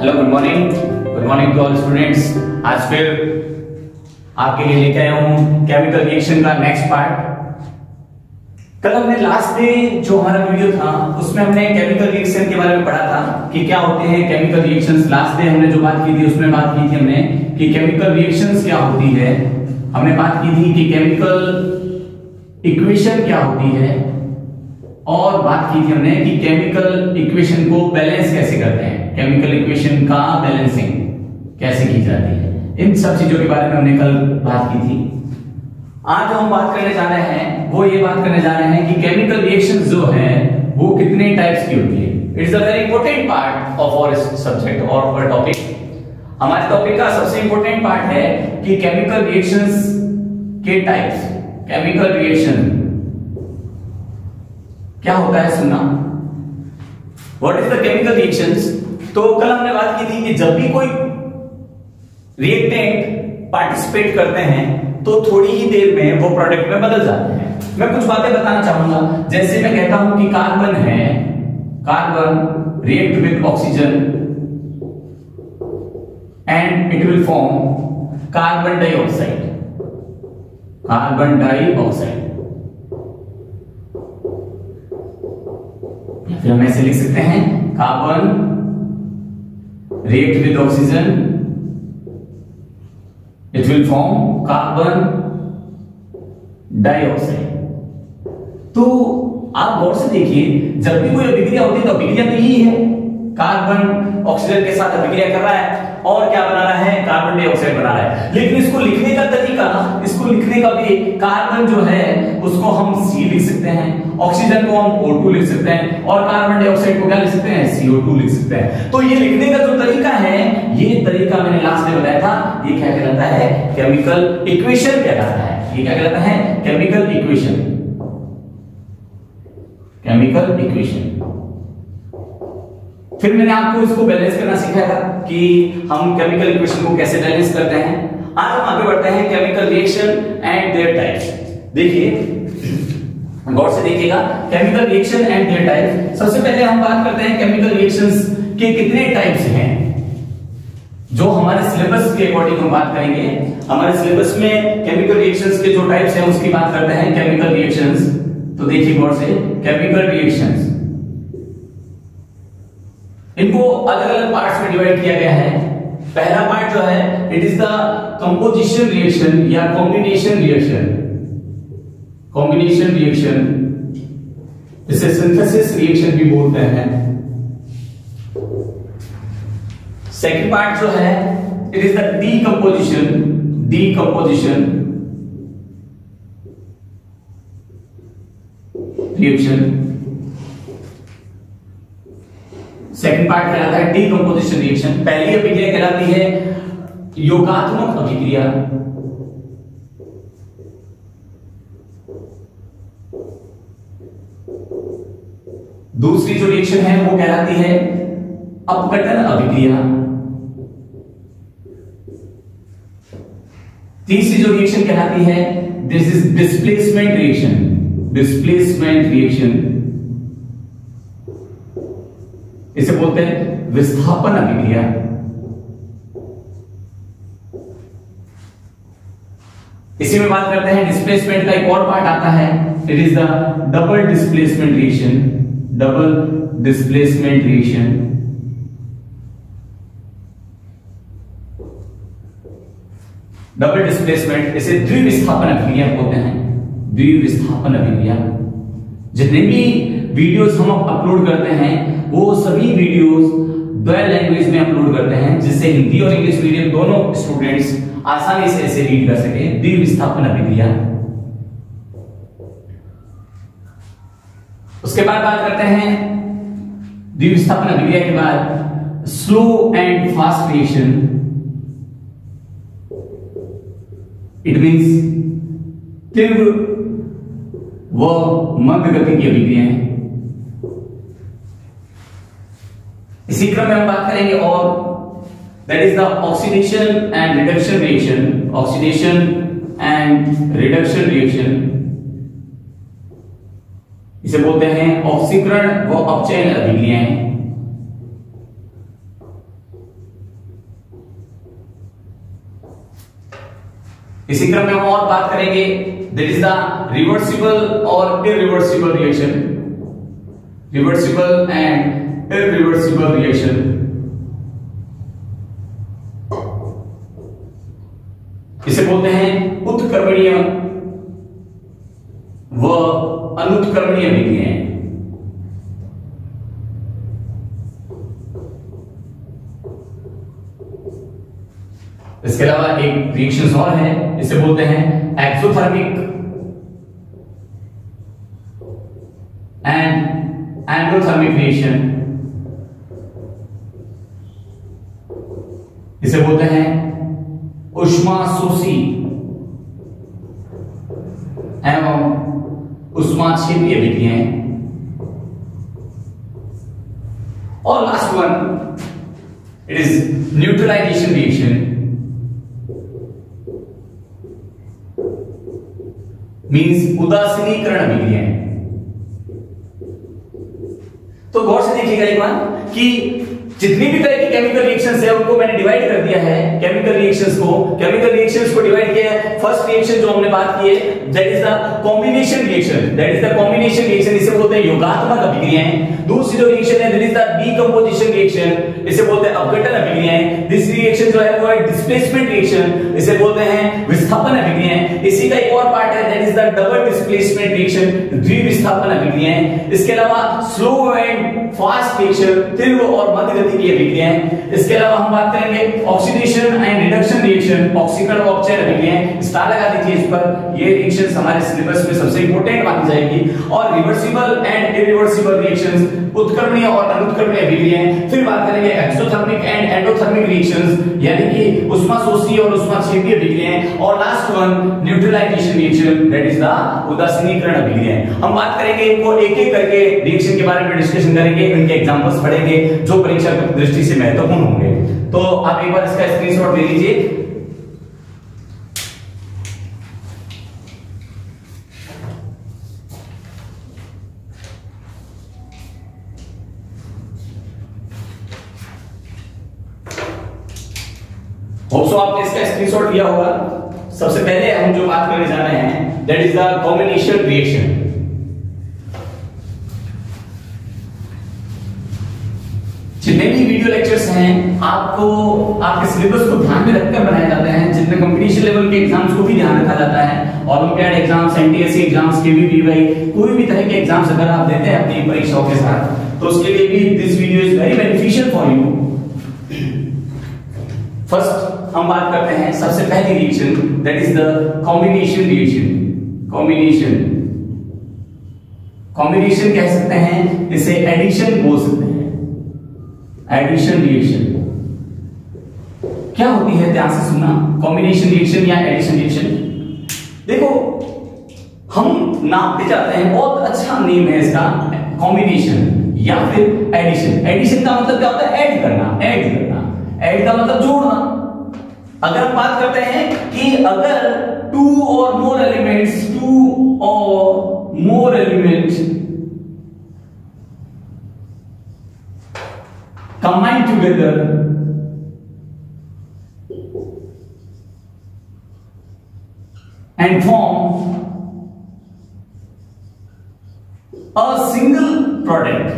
Hello, good morning to all students. आज फिर आपके लिए लेके आया हूं केमिकल रिएक्शन का नेक्स्ट पार्ट। कल हमने लास्ट डे जो हमारा वीडियो था उसमें हमने केमिकल रिएक्शन के बारे में पढ़ा था कि क्या होते हैं केमिकल रिएक्शंस। लास्ट डे हमने जो बात की थी उसमें बात की थी हमने कि केमिकल रिएक्शंस क्या होती है। हमने बात की थी कि केमिकल इक्वेशन क्या होती है और बात की थी हमने कि केमिकल इक्वेशन को बैलेंस कैसे करते हैं, केमिकल इक्वेशन का बैलेंसिंग कैसे की जाती है। इन सब चीजों के बारे में हमने कल बात की थी। आज हम बात करने जा रहे हैं वो ये बात करने जा रहे हैं कि केमिकल रिएक्शंस जो है वो कितने टाइप्स की होती है। It's a very important part of our subject और आवर टॉपिक। हमारे टॉपिक का सबसे इंपॉर्टेंट पार्ट है कि केमिकल रिएक्शंस के टाइप्स। केमिकल रिएक्शन क्या होता है सुनना, what is the chemical reactions. तो कल हमने बात की थी कि जब भी कोई रिएक्टेंट पार्टिसिपेट करते हैं तो थोड़ी ही देर में वो प्रोडक्ट में बदल जाते हैं। मैं कुछ बातें बताना चाहूंगा, जैसे मैं कहता हूं कि कार्बन है, carbon react with oxygen and it will form carbon dioxide. Carbon dioxide या फिर हम ऐसे लिख सकते हैं carbon react with oxygen, it will form carbon dioxide. तो आप गौर से देखिए, जब भी कोई अभिक्रिया होती है तो अभिक्रिया तो यही है, कार्बन ऑक्सीजन के साथ अभिक्रिया कर रहा है और क्या बना रहा है, कार्बन डाइऑक्साइड बना रहा है। लेकिन इसको लिखने का तरीका, इसको लिखने का भी, कार्बन जो है उसको हम C लिख सकते हैं, ऑक्सीजन को हम O2 लिख सकते हैं और कार्बन डाइऑक्साइड को क्या लिख सकते हैं, CO2 लिख सकते हैं। तो ये लिखने का जो तरीका है, ये तरीका मैंने लास्ट में बताया था, ये क्या कहलाता है, केमिकल इक्वेशन कहलाता है। ये क्या कहलाता है, केमिकल इक्वेशन। Chemical equation. फिर मैंने आपको इसको बैलेंस करना सिखाया था कि हम केमिकल इक्वेशन को कैसे बैलेंस करते हैं। आज हम आगे बढ़ते हैं chemical reaction and there types. देखिए, गौर से देखिएगा, chemical reaction and there types. सबसे पहले हम बात करते हैं केमिकल रिएक्शंस के कितने टाइप्स हैं, जो हमारे सिलेबस के अकॉर्डिंग हम बात करेंगे। हमारे सिलेबस में केमिकल रिएक्शंस के जो टाइप्स हैं उसकी बात करते हैं, केमिकल रिएक्शंस। तो देखिए गौर से, केमिकल रिएक्शंस, इनको अलग अलग पार्ट्स में डिवाइड किया गया है। पहला पार्ट जो है, it is the composition reaction या कॉम्बिनेशन रिएक्शन। कॉम्बिनेशन रिएक्शन, इसे सिंथेसिस रिएक्शन भी बोलते हैं। सेकंड पार्ट जो है, it is the decomposition. Decomposition reaction. Second part कहलाता है डीकंपोजिशन रिएक्शन। पहली अभिक्रिया कहलाती है योगात्मक अभिक्रिया। दूसरी जो रिएक्शन है वो कहलाती है अपघटन अभिक्रिया। तीसरी जो रिएक्शन कहलाती है, this is displacement reaction. Displacement reaction, इसे बोलते हैं विस्थापन अभिक्रिया। इसी में बात करते हैं डिस्प्लेसमेंट का एक और पार्ट आता है, it is the double displacement reaction. Double displacement reaction, double displacement, इसे द्विविस्थापन अभिक्रिया बोलते हैं। द्विविस्थापन अभिक्रिया। जितने भी वीडियोस हम अपलोड करते हैं वो सभी वीडियोस द्वय लैंग्वेज में अपलोड करते हैं, जिससे हिंदी और इंग्लिश मीडियम दोनों स्टूडेंट्स आसानी से इसे रीड कर सके। द्विविस्थापन अभिक्रिया। उसके बाद बात करते हैं द्विविस्थापन अभिक्रिया के बाद slow and fast reaction. It means तीव्र व मंद गति की अभिक्रियाएं। इसी क्रम में हम बात करेंगे और that is the oxidation and reduction reaction. Oxidation and reduction reaction, इसे बोलते हैं ऑक्सीकरण व अपचयन अभिक्रियाएं। इसी क्रम में हम और बात करेंगे दैट इज द रिवर्सिबल और irreversible reaction, reversible and irreversible reaction. इसे बोलते हैं उत्क्रमणीय व अनुत्क्रमणीय विक्रियाएं। इसके अलावा एक रिएक्शन और है, इसे बोलते हैं एक्सोथर्मिक एंड एंडोथर्मिक रिएक्शन। इसे बोलते हैं ऊष्माशोषी एवं ऊष्माक्षेपीय विक्रियाएं। और last one it is neutralization reaction, means उदासीनीकरण विक्रियाएं। तो गौर से देखिएगा एक बार कि जितनी भी तरह की केमिकल रिएक्शंस है उनको मैंने डिवाइड कर दिया है। केमिकल रिएक्शंस को डिवाइड किया है। फर्स्ट रिएक्शन जो हमने बात की है that is the combination reaction, that is the combination reaction, इसे बोलते हैं योगात्मक अभिक्रियाएं। दूसरी जो रिएक्शन है that is the decomposition reaction, इसे बोलते हैं अपघटन अभिक्रियाएं। तीसरी रिएक्शन जो है वो है डिस्प्लेसमेंट रिएक्शन, इसे बोलते हैं विस्थापन अभिक्रियाएं। इसी का एक और पार्ट है that is the double displacement reaction, द्विविस्थापन अभिक्रियाएं। इसके अलावा स्लो एंड फास्ट रिएक्शन, तीव्र और मध्य गति की अभिक्रियाएं। इसके अलावा हम बात करेंगे ऑक्सीडेशन एंड रिडक्शन रिएक्शन, ऑक्सीकरण और अपचयन अभिक्रियाएं। स्टार लगा दीजिए इस पर, ये रिएक्शंस हमारे सिलेबस में सबसे इंपॉर्टेंट मानी जाएगी। और रिवर्सिबल एंड इरिवर्सिबल रिएक्शंस, उत्क्रमणीय और अनुत्क्रमणीय अभिक्रियाएं। फिर बात करेंगे एक्सोथर्मिक एंड एंडोथर्मिक रिएक्शंस, यानी कि ऊष्माशोषी और ऊष्माक्षेपीय अभिक्रियाएं। और last one neutralization reaction, that is the उदासीनीकरण अभिक्रियाएं। हम बात करेंगे इनको एक एक करके रिएक्शन के बारे में डिस्कशन करेंगे, इनके एग्जांपल्स पढ़ेंगे जो परीक्षा की दृष्टि से महत्वपूर्ण होंगे। तो आप एक बार इसका स्क्रीनशॉट ले लीजिए। होप्सो आपने इसका स्क्रीनशॉट लिया होगा। सबसे पहले हम जो बात करने जा रहे हैं that is the combination reaction. जितने भी वीडियो लेक्चर्स हैं आपको आपके सिलेबस को ध्यान में रखकर बनाए जाते हैं, जिनमें कंपटीशन लेवल के एग्जाम्स को भी ध्यान रखा जाता है। Olympiad exams, NTSC exams, KVPY, कोई भी तरह के एग्जाम्स अगर आप देते हैं अपनी परीक्षाओं के साथ, तो उसके लिए भी this video is very beneficial for you. First हम बात करते हैं सबसे पहली reaction that is the combination reaction. Combination कह सकते हैं, इसे एडिशन बोल सकते हैं। एडिशन रिएक्शन क्या होती है, ध्यान से सुनना। कॉम्बिनेशन रिएक्शन या एडिशन रिएक्शन, देखो हम नाम पे जाते हैं, बहुत अच्छा नेम है इसका, कॉम्बिनेशन या फिर एडिशन। एडिशन का मतलब क्या होता है, ऐड करना। ऐड का मतलब जोड़ना। अगर हम बात करते हैं कि अगर टू और more elements combine together and form a single product,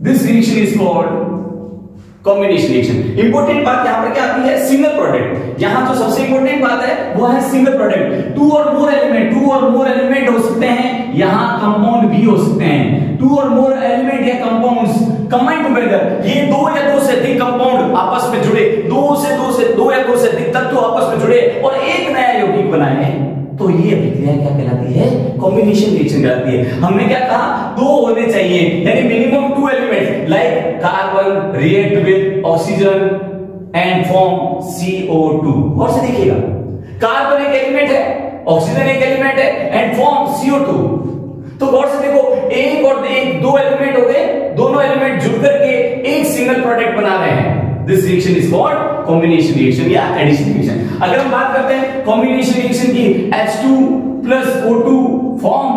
this reaction is called combination reaction. Important बात यहां पर क्या आती है, सिंगल प्रोडक्ट। यहां जो सबसे इंपॉर्टेंट बात है वो है सिंगल प्रोडक्ट। टू और मोर एलिमेंट हो सकते हैं, यहां कंपाउंड भी हो सकते हैं। टू और मोर एलिमेंट या कंपाउंड्स कंबाइन टुगेदर, ये दो या दो से अधिक कंपाउंड आपस में जुड़े, दो या दो से अधिक तत्व आपस में जुड़े और एक नया यौगिक बनाए, तो ये अभिक्रिया क्या कहलाती है, कॉम्बिनेशन रिएक्शन कहलाती है। हमने क्या कहा, दो होने चाहिए, यानी minimum two elements like carbon react with oxygen and form CO2। और से देखिएगा, कार्बन एक एलिमेंट है, ऑक्सीजन एक एलिमेंट है एंड फॉर्म CO2। तो गौर से देखो, एक और एक दो एलिमेंट हो गए, दोनों एलिमेंट जुड़ करके एक सिंगल प्रोडक्ट बना रहे हैं। This reaction is called combination reaction या एडिशन रिएक्शन। अगर हम बात करते हैं कॉम्बिनेशन रिएक्शन की, H2 + O2 फॉर्म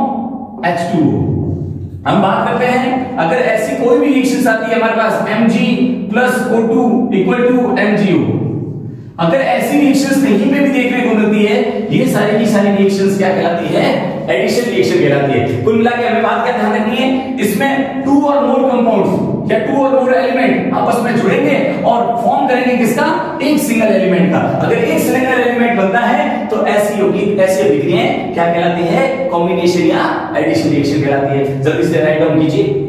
H2O। हम बात करते हैं अगर ऐसी कोई भी रिएक्शन आती है हमारे पास Mg plus O2 equal to MgO, अगर ऐसी रिएक्शंस कहीं पे भी देखने को मिलती है, ये सारी की सारी रिएक्शंस क्या कहलाती है? एडिशन रिएक्शन कहलाती है। कुल मिला के हमें बात क्या ध्यान रखनी है, इसमें टू और मोर कंपाउंड्स या टू और मोर एलिमेंट आपस में जुड़ेंगे और फॉर्म करेंगे किसका? एक सिंगल एलिमेंट का। अगर एक सिंगल एलिमेंट बनता है तो ऐसी अभिक्रियाएं क्या कहलाती है? कॉम्बिनेशन या एडिशन रिएक्शन कहलाती है। जल्दी से राइट डाउन कीजिए।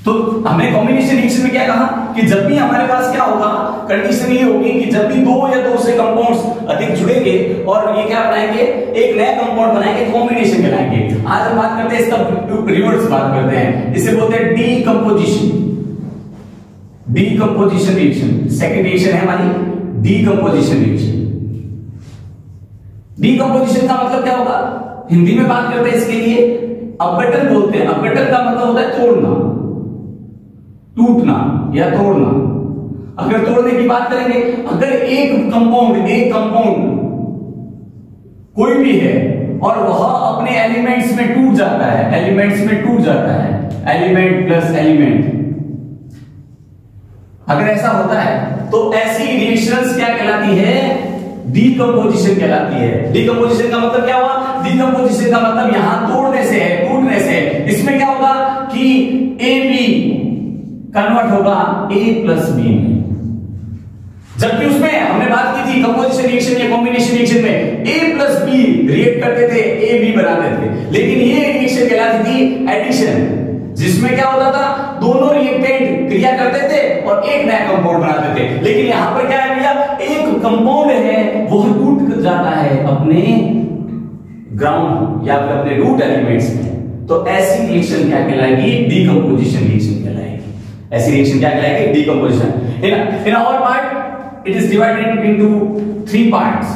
तो हमने कॉम्बिनेशन रिएक्शन में क्या कहा कि जब भी हमारे पास क्या होगा, कंडीशन ये होगी कि जब भी दो या दो से कंपाउंड्स अधिक जुड़ेंगे और ये क्या बनाएंगे? एक नया कंपाउंड बनाएंगे, कॉम्बिनेशन कहलाएंगे। आज हम बात करते हैं इसका रिवर्स बात करते हैं, इसे बोलते हैं decomposition. Decomposition reaction second reaction है हमारी डीकंपोजिशन रिएक्शन। डीकंपोजिशन का मतलब क्या होगा? हिंदी में बात करते हैं इसके लिए अपघटन बोलते हैं। अपघटन का मतलब होता है तोड़ना, टूटना या तोड़ना। अगर तोड़ने की बात करेंगे, अगर एक कंपाउंड कोई भी है और वह अपने एलिमेंट्स में टूट जाता है, एलिमेंट प्लस एलिमेंट, अगर ऐसा होता है तो ऐसी रिएक्शंस क्या कहलाती है? डीकंपोजिशन कहलाती है। डीकंपोजिशन का मतलब क्या हुआ? डीकंपोजिशन का मतलब यहां तोड़ने से है, टूटने से है। इसमें क्या होगा कि AB कन्वर्ट होगा A प्लस बी में, जबकि उसमें हमने बात की थी कंपोजिशन रिएक्शन या कॉम्बिनेशन रिएक्शन में A प्लस बी रिएक्ट करते थे, A B बनाते थे, लेकिन ये रिएक्शन कहलाती थी एडिशन, जिसमें क्या होता था? दोनों रिएक्टेंट क्रिया करते थे और एक नया कंपाउंड बनाते थे। लेकिन यहां पर क्या है भैया? एक कंपाउंड है वह टूट जाता है अपने ग्राउंड या फिर अपने रूट एलिमेंट्स में, तो ऐसी रिएक्शन क्या कहलाएगी? डीकंपोजिशन रिएक्शन कहलाएगी। ऐसी रिएक्शन क्या कहलाएगी? Decomposition. In our part it is divided into 3 parts.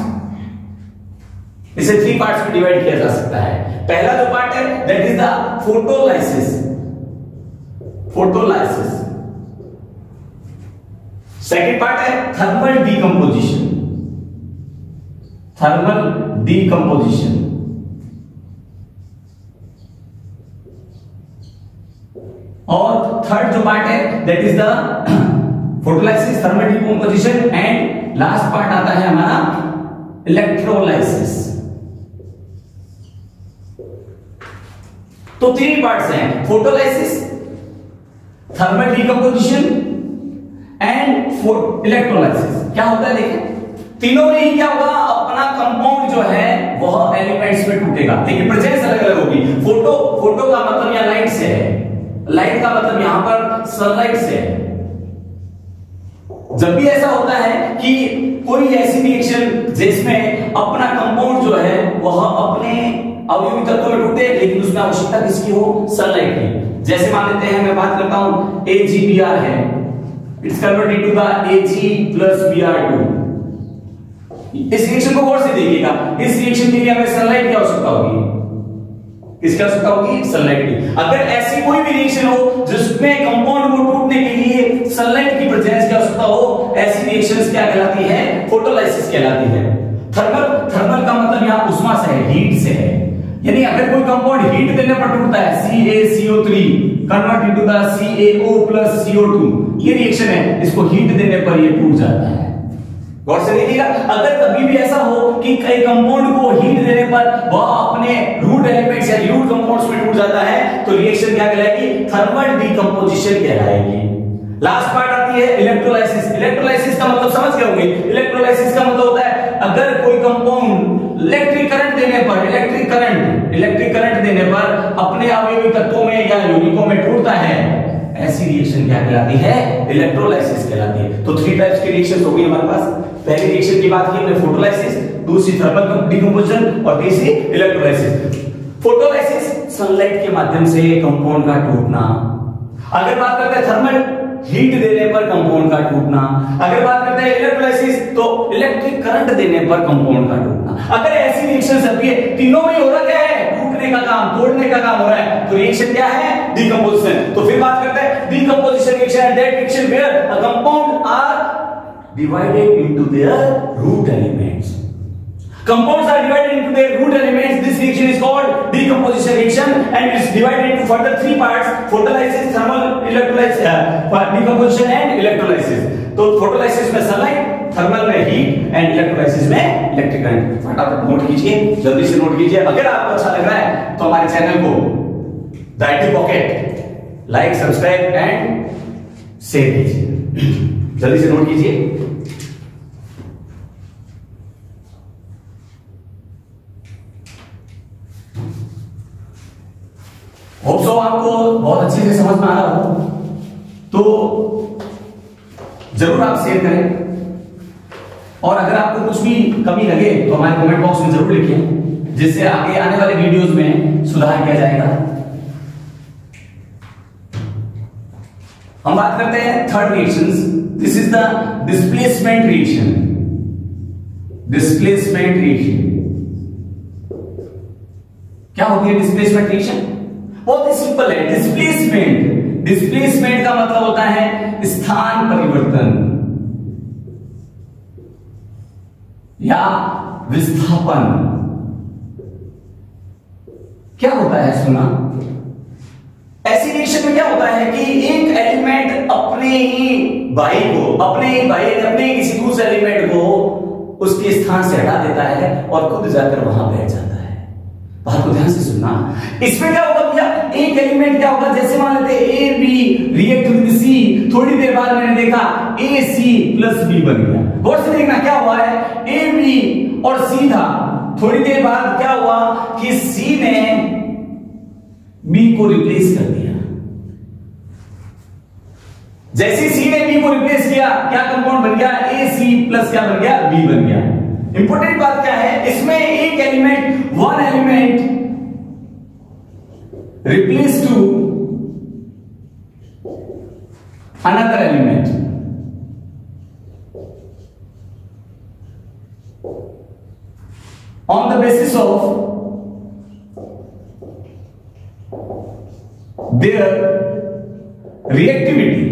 इसे 3 पार्ट्स में डिवाइड किया जा सकता है। पहला जो पार्ट है that is the photolysis. Second part है थर्मल डीकंपोजिशन। और थर्ड जो पार्ट है that is the photolysis, thermal decomposition, and last part आता है हमारा इलेक्ट्रोलाइसिस। तो 3 पार्ट्स हैं, photolysis, thermal decomposition and electrolysis. क्या होता है देखिए, तीनों में ही क्या होगा? अपना कंपाउंड जो है वह एलिमेंट्स में टूटेगा, लेकिन प्रेजेंस अलग अलग होगी। फोटो का मतलब यहां लाइट से है, लाइट का मतलब यहां पर सनलाइट से है। जब भी ऐसा होता है कि कोई ऐसी रिएक्शन जिसमें अपना कंपाउंड जो है वह अपने अवयवी तत्वों में टूटे, लेकिन उसमें आवश्यकता किसकी हो? सनलाइट की। जैसे मान लेते हैं, मैं बात करता हूं AgBr है, it's converted to the Ag plus Br2। इस रिएक्शन को गौर से देखिएगा, इस रिएक्शन के लिए हमें सनलाइट की आवश्यकता होगी। किसकी आवश्यकता होगी? सनलाइट की। अगर ऐसी कोई भी रिएक्शन हो जिसमें कंपाउंड को टूटने के लिए सनलाइट की प्रेजेंस की आवश्यकता हो, ऐसी रिएक्शंस क्या कहलाती है? फोटोलाइसिस कहलाती है। थर्मल का मतलब यहां उष्मा से है, हीट से है, यानी अगर कोई कंपाउंड हीट देने पर टूटता है, CaCO3 convert into the CaO plus CO2, ये रिएक्शन है, इसको हीट देने पर ये टूट जाता है। गौर से देखिएगा, अगर कभी भी ऐसा हो कि कई कंपाउंड को हीट देने पर वह अपने रूट एलिमेंट्स या रूट कंपाउंड्स में टूट जाता है, तो रिएक्शन क्या कहलाएगी? थर्मल डीकंपोजिशन कहलाएगी। लास्ट पार्ट आती है इलेक्ट्रोलाइसिस। इलेक्ट्रोलाइसिस का मतलब समझ गए होंगे। इलेक्ट्रोलाइसिस का मतलब होता है अगर कोई कंपाउंड इलेक्ट्रिक करंट देने पर अपने अवयवी तत्वों में या यौगिकों में टूटता है, ऐसी रिएक्शन क्या कहलाती है? इलेक्ट्रोलाइसिस कहलाती है। तो 3 टाइप्स की रिएक्शंस हो गई हमारे पास। पहली रिएक्शन की बात की हमने फोटोलाइसिस, दूसरी थर्मल डीकंपोजिशन और तीसरी इलेक्ट्रोलाइसिस। फोटोलाइसिस सनलाइट के माध्यम से कंपाउंड का टूटना। अगर बात करते हैं थर्मल, हीट देने पर कंपाउंड का टूटना। अगर बात करते हैं इलेक्ट्रोलाइसिस, तो इलेक्ट्रिक करंट देने पर कंपाउंड का टूटना। अगर ऐसी रिएक्शन होती है, तीनों में हो रहा क्या है? टूटने का काम, तोड़ने का काम हो रहा है, तो रिएक्शन क्या है? डिकम्पोजिशन। तो फिर बात करते हैं decomposition reaction at that reaction where a compound are divided into their root elements. Compounds are divided into their root elements. This reaction is called decomposition reaction, and it is divided into further three parts: photolysis, thermal electrolysis, decomposition and electrolysis. तो photolysis में sunlight, thermal में heat and electrolysis में electric current. फटाफट note कीजिए, जल्दी से note कीजिए। अगर आपको अच्छा लग रहा है तो हमारे चैनल को the IT pocket like, subscribe and share कीजिए। जल्दी से नोट कीजिए। होप सो आपको बहुत अच्छे से समझ में आ रहा हो, तो जरूर आप शेयर करें, और अगर आपको कुछ भी कमी लगे तो हमारे कमेंट बॉक्स में जरूर लिखें, जिससे आगे आने वाले वीडियोस में सुधार किया जाएगा। हम बात करते हैं third reactions. This is the displacement reaction. Displacement reaction क्या होती है? डिस्प्लेसमेंट रिएक्शन बहुत ही सिंपल है। डिस्प्लेसमेंट, डिस्प्लेसमेंट का मतलब होता है स्थान परिवर्तन या विस्थापन। क्या होता है सुना? ऐसी रिएक्शन में क्या होता है कि एक एलिमेंट अपने ही किसी दूसरे एलिमेंट को उसके स्थान से हटा देता है और खुद जाकर वहां बैठ जाता है। बात को ध्यान से सुनना। इसमें क्या होगा भैया? एक एलिमेंट क्या होगा, जैसे मान लेते हैं A B react with C, थोड़ी देर बाद मैंने देखा ए सी प्लस बी बन गया। गौर से देखना क्या हुआ है, ए बी और सी था, थोड़ी देर बाद क्या हुआ कि सी ने बी को रिप्लेस कर दिया। जैसे सी ने बी को रिप्लेस किया, क्या कंपाउंड बन गया? ए सी प्लस क्या बन गया? बी बन गया। इंपॉर्टेंट बात क्या है, इसमें एक element, one element replace to another element. On the basis of their reactivity.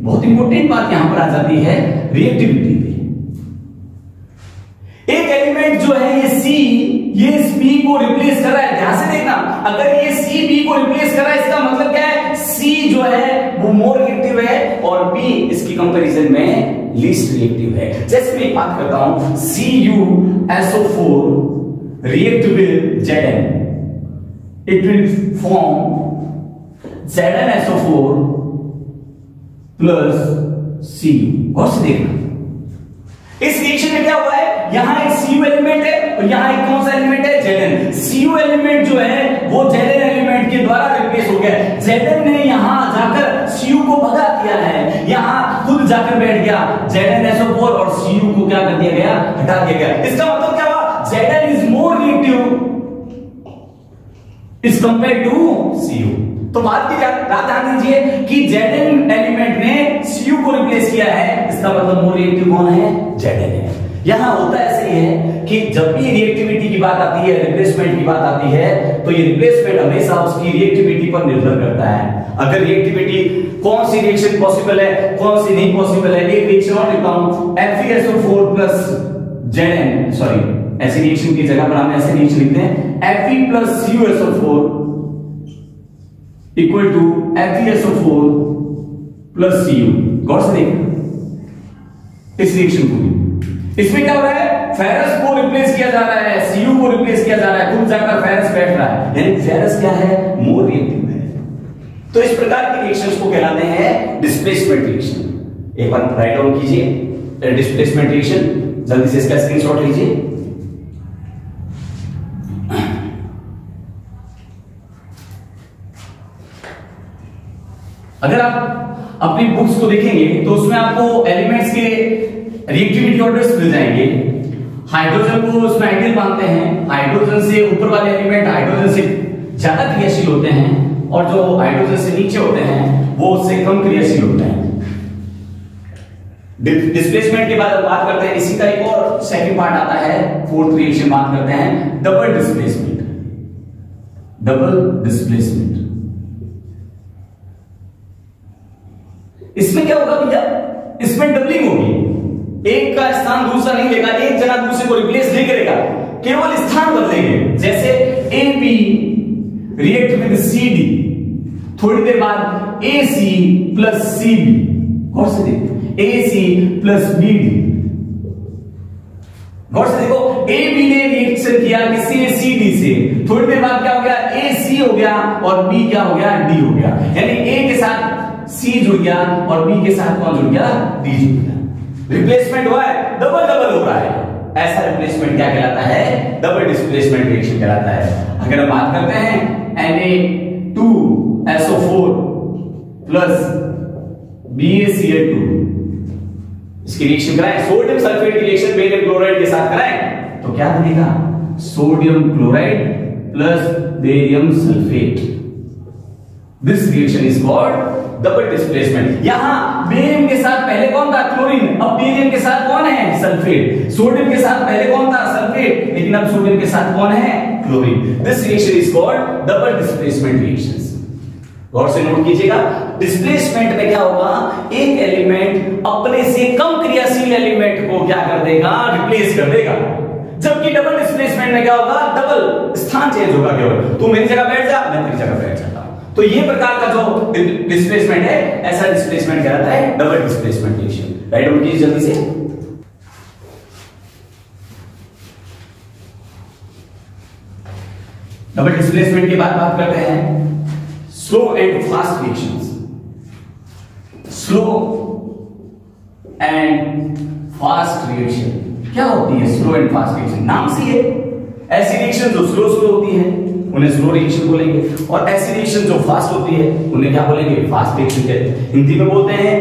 बहुत इंपॉर्टेंट बात यहां पर आ जाती है रिएक्टिविटी पे। एक एलिमेंट जो है ये सी, ये बी को रिप्लेस कर रहा है। ध्यान से देखना, अगर ये सी बी को रिप्लेस कर रहा है, इसका मतलब क्या है? सी जो है वो मोर रिएक्टिव है और बी इसकी कंपैरिजन में लीस्ट रिएक्टिव है। जैसे मैं बात करता हूं CuSO4 react with Zn, it will form ZnSO4 plus Cu। और से देखना इस रिएक्शन में क्या हुआ है, यहां एक Cu एलिमेंट है और यहां एक कौन सा एलिमेंट है? Zn। Cu एलिमेंट जो है वो Zn एलिमेंट के द्वारा रिप्लेस हो गया। Zn ने यहां जाकर Cu को भगा दिया है, यहां खुद जाकर बैठ गया। ZnSO4 और Cu को क्या कर दिया गया? हटा दिया गया। इसका मतलब क्या हुआ? Zn is more reactive is compare to Cu। तो बात की ध्यान दीजिए कि Zn एलिमेंट ने Cu को रिप्लेस किया है, इसका मतलब मोर रिएक्टिव कौन है? Zn है। यहां होता ऐसे ही है कि जब भी रिएक्टिविटी की बात आती है, रिप्लेसमेंट की बात आती है, तो ये रिप्लेसमेंट हमेशा उसकी रिएक्टिविटी पर निर्भर करता है। अगर रिएक्टिविटी, कौन सी रिएक्शन पॉसिबल है, कौन सी नहीं पॉसिबल है। एक रिएक्शन और लिखता हूं, FeSO4 प्लस Zn, सॉरी ऐसी रिएक्शन की जगह पर हम ऐसे रिएक्शन लिखते हैं Fe plus CuSO4 equal to FeSO4 plus Cu। गौर से देखना इस रिएक्शन को भी। इसमें क्या हो रहा है? फेरस को रिप्लेस किया जा रहा है, Cu को रिप्लेस किया जा रहा है, खुद जाकर फेरस बैठ रहा है, यानी फेरस क्या है? मोर रिएक्टिव है। तो इस प्रकार के रिएक्शंस को कहलाते हैं डिस्प्लेसमेंट रिएक्शन। एक बार राइट डाउन कीजिए डिस्प्लेसमेंट रिएक्शन, जल्दी से इसका स्क्रीनशॉट लीजिए। अगर आप अपनी बुक्स को देखेंगे तो उसमें आपको एलिमेंट्स के रिएक्टिविटी ऑर्डर्स मिल जाएंगे। हाइड्रोजन को उसमें आइडियल मानते हैं, हाइड्रोजन से ऊपर वाले एलिमेंट हाइड्रोजन से ज्यादा क्रियाशील होते हैं और जो हाइड्रोजन से नीचे होते हैं वो उससे कम क्रियाशील होते हैं। डिस्प्लेसमेंट के बाद बात करते हैं, इसी का एक और सेकंड पार्ट आता है, फोर्थ रिएक्शन बात करते हैं डबल डिस्प्लेसमेंट। Double displacement. इसमें क्या होगा भैया, इसमें डबलिंग होगी, एक का स्थान दूसरा नहीं लेगा, एक जना दूसरे को रिप्लेस नहीं करेगा, केवल स्थान बदलेंगे। जैसे A B react with C D, थोड़ी देर बाद ए सी प्लस सी बी, गौर से देखो ए सी प्लस बी डी, गौर से देखो ए बी ने रिएक्शन किया किसी सी डी से, थोड़ी देर बाद क्या हो गया, ए सी हो गया और बी क्या हो गया, डी हो गया। यानी ए के साथ सी जुड़ गया और बी के साथ कौन जुड़ गया, डी जुड़ गया। रिप्लेसमेंट हुआ है, डबल डबल हो रहा है, ऐसा रिप्लेसमेंट क्या कहलाता है, डबल डिस्प्लेसमेंट रिएक्शन कहलाता है। अगर हम बात करते हैं Na2SO4 प्लस BaCl2, इसकी रिएक्शन कराएं, सोडियम सल्फेट की रिएक्शन बेरियम क्लोराइड के साथ कराएं तो क्या बनेगा, sodium chloride plus barium sulphate. This reaction is called double displacement. यहां बेरियम के साथ पहले कौन था, क्लोरीन, अब बेरियम के साथ कौन है, सल्फेट। सोडियम के साथ पहले कौन था, सल्फेट, लेकिन अब सोडियम के साथ कौन है, chlorine. This reaction is called double displacement reactions. गौर से नोट कीजिएगा, डिस्प्लेसमेंट में क्या होगा, एक एलिमेंट अपने से कम क्रियाशील एलिमेंट को क्या कर देगा, रिप्लेस कर देगा। जबकि डबल डिस्प्लेसमेंट में क्या होगा, डबल स्थान चेंज होगा, केवल तू मेरी जगह बैठ जा, मैं तेरी जगह बैठ जाता हूं। तो ये प्रकार का जो डिस्प्लेसमेंट है, ऐसा डिस्प्लेसमेंट कहलाता है double displacement reaction. Right out कीजिए जल्दी से। डबल डिस्प्लेसमेंट की बात करते हैं, slow and fast reactions. Slow and fast reaction क्या होती है, स्लो एंड फास्ट रिएक्शन नाम से है, ऐसी रिएक्शन जो स्लो होती है उन्हें स्लो रिएक्शन बोलेंगे, और ऐसी रिएक्शन जो फास्ट होती है उन्हें क्या बोलेंगे, फास्ट रिएक्शन कहते हैं। हिंदी में बोलते हैं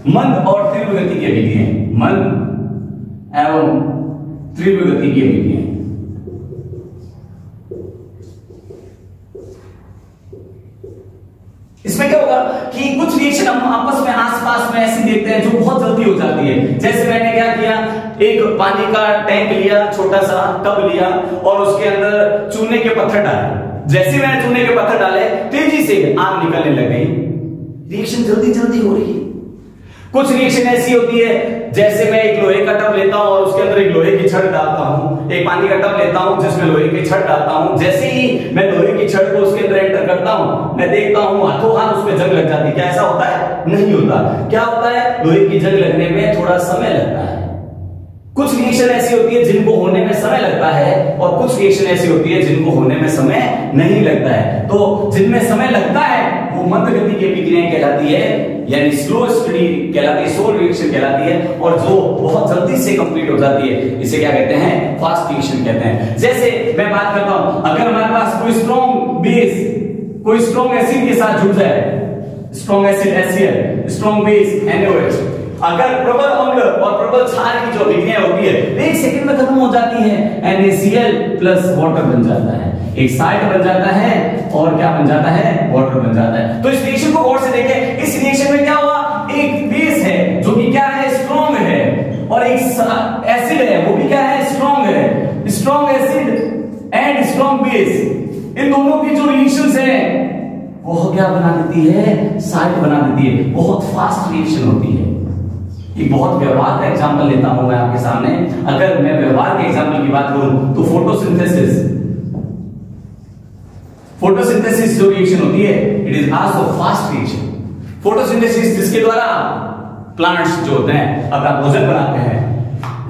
मंद और तीव्र गति की अभिक्रियाएं, मंद एवं तीव्र गति की अभिक्रियाएं। इसमें क्या होगा कि कुछ रिएक्शन हम आपस में आसपास में ऐसी देखते हैं जो बहुत जल्दी हो जाती है। जैसे मैंने क्या किया, एक पानी का टैंक लिया, छोटा सा टब लिया और उसके अंदर चूने के पत्थर डाले। जैसे मैंने चूने के पत्थर डाले, तेजी से आग निकलने लग गई। रिएक्शन जल्दी जल्दी हो रही है। कुछ रिएक्शन ऐसी होती है, जैसे मैं एक लोहे का टब लेता हूं और उसके अंदर एक लोहे की छड़ डालता हूं, एक पानी का टब लेता हूं जिसमें लोहे की छड़ डालता हूं। जैसे ही मैं लोहे की छड़ को उसके अंदर एंटर करता हूं, मैं देखता हूं हाथों हाथ उसमें जंग लग जाती है। क्या ऐसा होता है? नहीं होता। क्या होता है? लोहे की जंग लगने में थोड़ा समय लगता है। कुछ रिएक्शन ऐसी होती है जिनको होने में समय लगता है और कुछ रिएक्शन ऐसी होती है जिनको होने में समय नहीं लगता है। तो जिनमें समय लगता है वो मंद गति की अभिक्रियाएं कहलाती है, यानी स्लो स्टडी कहलाती है, स्लो रिएक्शन कहलाती है। और जो बहुत जल्दी से कंप्लीट हो जाती है इसे क्या कहते हैं? फास्ट रिएक्शन कहते हैं। जैसे मैं बात करता हूं, अगर हमारे पास कोई स्ट्रॉन्ग बेस कोई स्ट्रॉन्ग एसिड के साथ जुड़ जाए, strong acid HCl, strong base NaOH, अगर प्रबल अम्ल और प्रबल क्षार की जो अभिक्रिया होती है एक सेकंड में खत्म हो जाती है, NaCl प्लस वाटर बन जाता है, एक साल्ट बन जाता है और क्या बन जाता है? वाटर बन जाता है। तो इस रिएक्शन को गौर से देखें। इस रिएक्शन में क्या हुआ? एक बेस है जो कि क्या है? स्ट्रॉन्ग है, और एक एसिड है वो भी क्या है? स्ट्रॉन्ग है। Strong acid and strong base, इन दोनों की जो रिएक्शंस है वो क्या बना देती है? साल्ट बना देती है। बहुत फास्ट रिएक्शन होती है। एक बहुत व्यवहार का एग्जांपल लेता हूं मैं आपके सामने। अगर मैं व्यवहार के एग्जांपल की बात करूं तो फोटोसिंथेसिस जो रिएक्शन होती है it is also fast reaction. Photosynthesis जिसके द्वारा प्लांट्स जो होते हैं अपना भोजन बनाते हैं,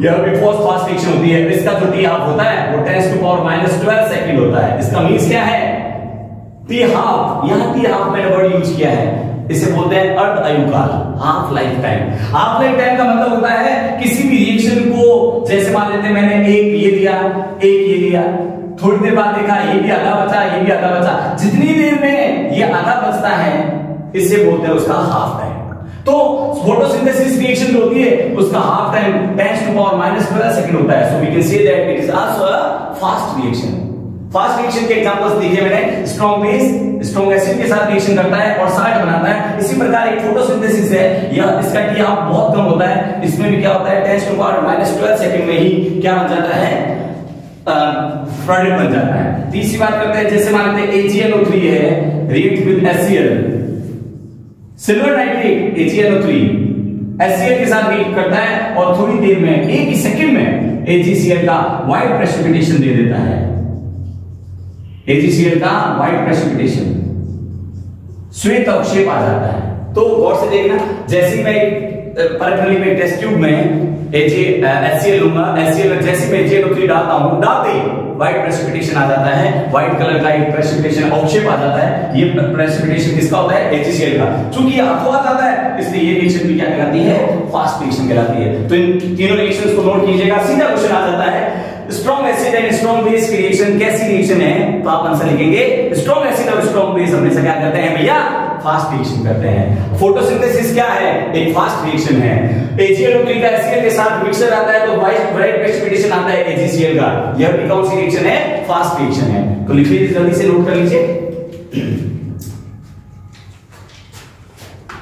यह भी बहुत फास्ट रिएक्शन होती है। इसका जो टी हाफ होता है वो 10⁻12 सेकंड होता है। इसका मीन्स क्या है? T half. यहां टी हाफ मैंने वर्ड यूज किया है, इसे बोलते हैं अर्ध आयुकाल, half life time. Half life time का मतलब होता है किसी भी रिएक्शन को, जैसे मान लेते हैं मैंने एक ये लिया, एक ये लिया, थोड़ी देर बाद देखा ये भी आधा बचा, ये भी आधा बचा, जितनी देर में ये आधा बचता है इसे बोलते हैं उसका हाफ टाइम। तो फोटोसिंथेसिस रिएक्शन जो होती है उसका हाफ टाइम 10⁻12 सेकंड होता है। So we can say that it is also a fast reaction. Fast reaction के एग्जांपल्स दिए मैंने। स्ट्रॉन्ग बेस स्ट्रॉन्ग एसिड के साथ रिएक्शन करता है और साल्ट बनाता है। इसी प्रकार एक फोटोसिंथेसिस है, यह इसका टी हाफ बहुत कम होता है। इसमें भी क्या होता है? 10⁻12 सेकंड में ही क्या बन जाता है? प्रोडक्ट बन जाता है। तीसरी बात करते हैं, जैसे मान लेते हैं AgNO3 है, react with HCl, silver nitrate AgNO3 HCl के साथ रिएक्ट करता है और थोड़ी देर में, एक ही सेकंड में AgCl का व्हाइट प्रेसिपिटेशन दे देता है। AgCl का व्हाइट प्रेसिपिटेशन, श्वेत अवक्षेप आ जाता है। तो गौर से देखना, जैसे ही मैं परखली में टेस्ट ट्यूब में HCl लूंगा, HCl में जैसे मैं AgNO3 डालता हूं, डालते ही व्हाइट प्रेसिपिटेशन आ जाता है, व्हाइट कलर का एक प्रेसिपिटेशन अवक्षेप आ जाता है। ये प्रेसिपिटेशन किसका होता है? AgCl का। चूंकि ये हाथों हाथ आता है, इसलिए ये रिएक्शन भी क्या कहलाती है? फास्ट रिएक्शन कहलाती है। तो इन तीनों रिएक्शंस को नोट कीजिएगा, सीधा क्वेश्चन आ जाता है, strong acid and strong base की रिएक्शन कैसी रिएक्शन है? तो आप आंसर लिखेंगे, स्ट्रॉन्ग एसिड और स्ट्रॉन्ग बेस हमेशा क्या करते हैं भैया? फास्ट रिएक्शन करते हैं। फोटोसिंथेसिस क्या है? एक फास्ट रिएक्शन है। AgNO3 का HCl के साथ मिक्सचर आता है तो व्हाइट प्रेसिपिटेशन आता है AgCl का। यह भी कौन सी रिएक्शन है? फास्ट रिएक्शन है। तो लिख लीजिए, जल्दी से नोट कर लीजिए,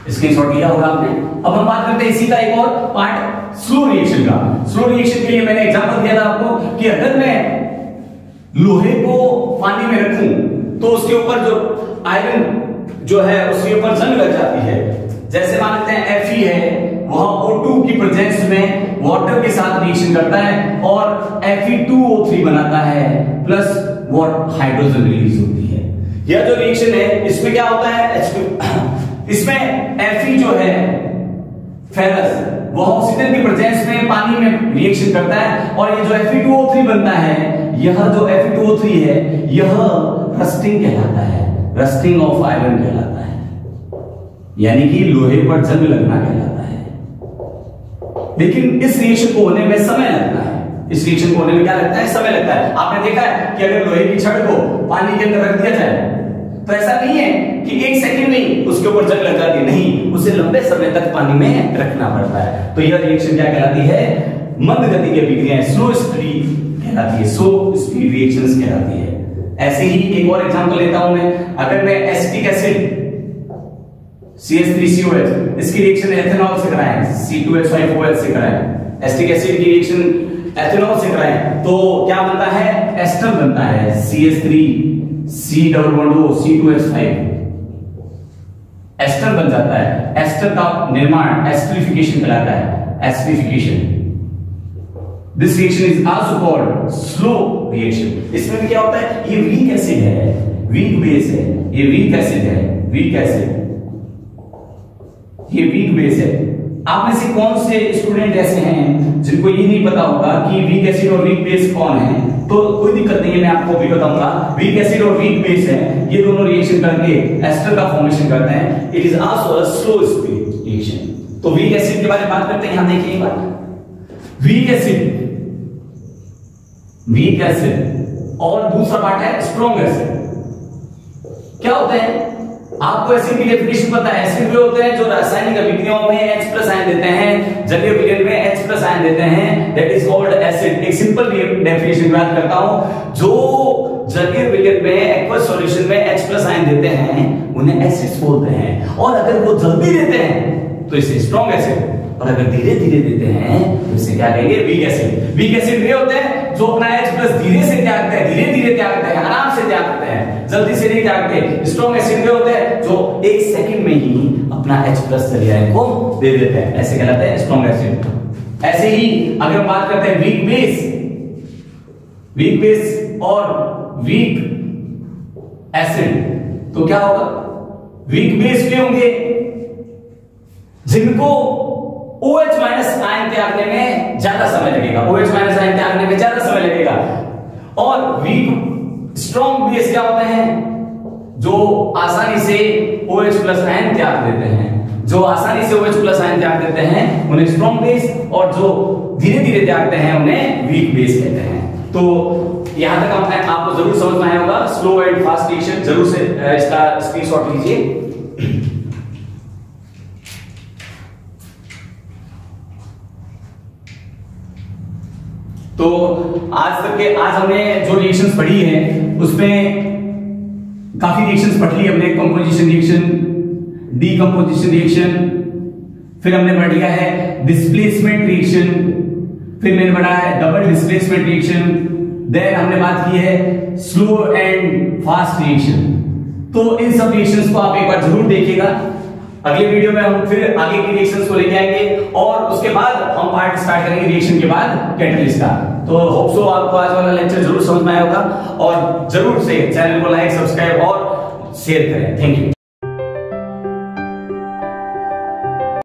स्क्रीनशॉट लिया होगा आपने। अब हम बात करते हैं इसी का एक और पार्ट, स्लो रिएक्शन का। स्लो रिएक्शन के लिए मैंने एग्जांपल दिया था आपको कि अगर मैं लोहे को पानी में रखूं तो उसके ऊपर जो आयरन जो है उसके ऊपर जंग लग जाती है। जैसे मान लेते हैं Fe है, वह O2 की प्रेजेंस में वाटर के साथ रिएक्शन करता है और Fe2O3 बनाता है, प्लस हाइड्रोजन रिलीज होती है। यह जो रिएक्शन है इसमें क्या होता है? इसमें Fe जो है फेरस, वह ऑक्सीजन की प्रेजेंस में पानी में रिएक्शन करता है और ये जो Fe2O3 बनता है, यह जो Fe2O3 है यह रस्टिंग कहलाता है, रस्टिंग ऑफ आयरन कहलाता है, यानी कि लोहे पर जंग लगना कहलाता है। लेकिन इस रिएक्शन को होने में समय लगता है। इस रिएक्शन को होने में क्या लगता है? समय लगता है। आपने देखा है कि अगर लोहे की छड़ को पानी के अंदर रख दिया जाए तो ऐसा नहीं है कि एक सेकंड में उसके ऊपर जंग लग जाती है, नहीं, उसे लंबे समय तक पानी में रखना पड़ता है। तो यह रिएक्शन क्या कहलाती है? मंद गति की अभिक्रियाएं, स्लो स्पीड कहलाती है, स्लो स्पीड रिएक्शंस कहलाती है। ऐसे ही एक और एग्जांपल लेता हूं मैं, अगर मैं एसिटिक एसिड CH3COH इसकी रिएक्शन एथेनॉल से कराएं, C2H5OH से कराएं, एसिटिक एसिड की रिएक्शन एथेनॉल से कराएं तो क्या बनता है? एस्टर बनता है, CH3C2H5 एस्टर बन जाता है। एस्टर का निर्माण एस्टरिफिकेशन कहलाता है, esterification. This reaction is also called slow reaction. इसमें भी क्या होता है? ये वीक एसिड है, वीक बेस है, ये वीक एसिड है, वीक एसिड, ये वीक बेस है। आप में से कौन से स्टूडेंट ऐसे हैं जिनको ये नहीं पता होगा कि वीक एसिड और वीक बेस कौन है? तो कोई दिक्कत नहीं है, मैं आपको भी बताऊंगा। वीक एसिड और वीक बेस है, ये दोनों रिएक्शन करके एस्टर का फॉर्मेशन करते हैं। It is also a slow speed reaction. तो वीक एसिड के बारे में बात करते हैं। यहां देखिए एक बार, वीक एसिड, वीक एसिड और दूसरा पार्ट है स्ट्रॉन्ग एसिड। क्या होते हैं? आपको एसिड की डेफिनेशन पता है। एसिड वे होते हैं जो रासायनिक अभिक्रियाओं में H+ आयन देते हैं, जलीय विलयन में H+ आयन देते हैं, दैट इज कॉल्ड एसिड। एक सिंपल डेफिनेशन की बात करता हूं, जो जलीय विलयन में एक्वस सॉल्यूशन में H+ आयन देते हैं उन्हें एसिड्स बोलते हैं। और अगर वो जल्दी देते हैं तो इसे स्ट्रॉन्ग एसिड, और अगर धीरे धीरे देते हैं तो इसे क्या कहेंगे? Weak acid. वीक एसिड वे होते हैं जो अपना H+ धीरे से त्यागते हैं, धीरे धीरे त्यागते हैं, आराम से त्यागते हैं, जल्दी से नहीं त्यागते। स्ट्रॉन्ग एसिड वे होते हैं जो एक सेकंड में ही अपना H+ जलीय आयन को दे देते हैं, ऐसे कहलाते हैं स्ट्रॉन्ग एसिड। ऐसे ही अगर हम बात करते हैं वीक बेस, वीक बेस और वीक एसिड, तो क्या होगा? वीक बेस वे होंगे जिनको OH- आयन त्यागने में ज्यादा समय लगेगा, OH- आयन त्यागने में ज्यादा समय लगेगा। और वीक स्ट्रॉन्ग बेस क्या होते हैं? जो आसानी से OH+ आयन त्याग देते हैं, जो आसानी से OH+ आयन त्याग देते हैं उन्हें स्ट्रॉन्ग बेस, और जो धीरे धीरे त्यागते हैं उन्हें वीक बेस कहते हैं। तो यहां तक आपको जरूर समझ में आया होगा स्लो एंड फास्ट रिएक्शन। जरूर से इसका स्क्रीनशॉट लीजिए। तो आज हमने जो रिएक्शंस पढ़ी है उसमें काफी रिएक्शंस पढ़ ली हमने। कंपोजिशन रिएक्शन, डीकंपोजिशन रिएक्शन, फिर हमने पढ़ लिया है डिस्प्लेसमेंट रिएक्शन, फिर मैंने पढ़ा है डबल डिस्प्लेसमेंट रिएक्शन, देन हमने बात की है स्लो एंड फास्ट रिएक्शन। तो इन सब रिएक्शंस को आप एक बार जरूर देखिएगा। अगले वीडियो में हम फिर आगे की रिएक्शंस को लेके आएंगे और उसके बाद हम पार्ट स्टार्ट करेंगे रिएक्शन के बाद कैटलिस्ट का। तो होप सो आपको आज वाला लेक्चर जरूर समझ में आया होगा और जरूर से चैनल को लाइक, सब्सक्राइब और शेयर करें। Thank you.